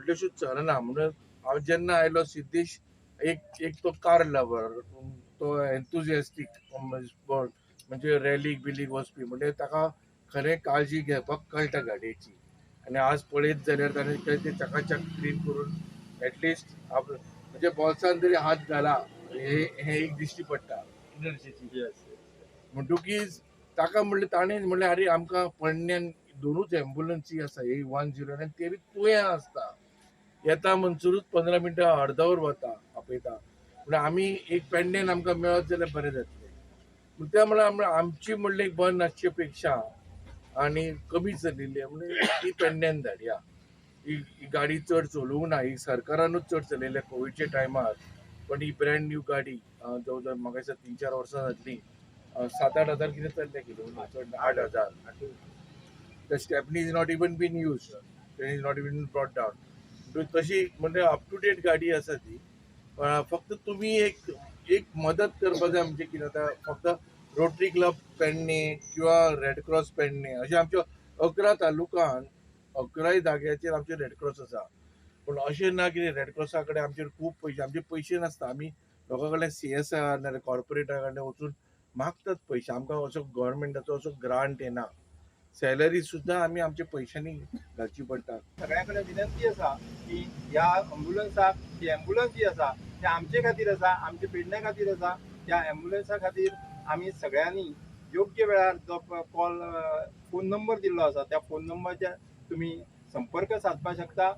व्हडल्योश्यो चलना म्हणून हांव जेन्ना आयलो सिद्धेश एक एक तो कार लवर तो एन्थुजियास्टीक म्हणजे रॅलीक बिलीक वचपी म्हणजे ताका खरें काळजी घेवपाक कळटा गाडयेची आनी आज पळयत जाल्यार ताणें ते चकाचक क्लीन करून एटलिस्ट म्हणजे बॉल्सान तरी हात घाला हे एक दिश्टी पडटा एनर्जेची म्हणटकीच ताका म्हणलें ताणें म्हणलें अरे आमकां पेडण्यान दोनूच एम्ब्युलन्सी आसा ही 109 आनी ते बी तुयें आसता येता म्हणसरूच 15 मिनटां अर्द वर वता आपयता म्हणल्यार आमी एक पेडण्यान आमकां मेळत जाल्यार बरें जातलें त्या म्हणल्यार आमची म्हणलें बंद आसचे पेक्षा आनी कमी चलिल्ली म्हणजे ती पेडण्यान धाडया ही गाडी चड चलोवंक ना ही सरकारानूच चड चलयल्या कोविडच्या टायमार पण ही ब्रँड न्यू गाडी जवळ जवळ म्हाका दिसता 3-4 वर्सां जातली 7-8 हजार कितें चल्ले kilometre 8,000 the stepney is not even been use is not even brought down तशी म्हणजे अप टू डेट गाडी आसा ती फक्त तुम्ही एक मदत करपाक जाय म्हणजे कितें आतां फक्त रोटरी क्लब पेडणे किंवा रेड क्रॉस पेडणे अशें आमच्या 11 तालुकान 11 जाग्याचेर आमचे रेड क्रॉस आसा पूण अशें ना की रेड क्रॉसा कडेन आमचेर खूब पयशे आमचे पयशे नासता आमी लोकां कडल्यान CSR नाजाल्यार कॉर्पोरेटा कडल्यान वचून मागतात पयशे आमकां असो गव्हर्मेंटाचो असो ग्रांट येना सॅलरी सुद्दां आमी आमच्या पयशांनी घालची पडटा सगळ्यां कडेन विनंती आसा की ह्या अँब्युलन्साक जी एम्ब्युलन्स जी आसा ते आमचे खातीर आसा आमच्या पेडण्या खातीर आसा त्या एम्ब्युलन्सा खातीर आमी सगळ्यांनी योग्य वेळार जो कॉल फोन नंबर दिल्लो आसा त्या फोन नंबराचेर तुमी संपर्क साधपाक शकता.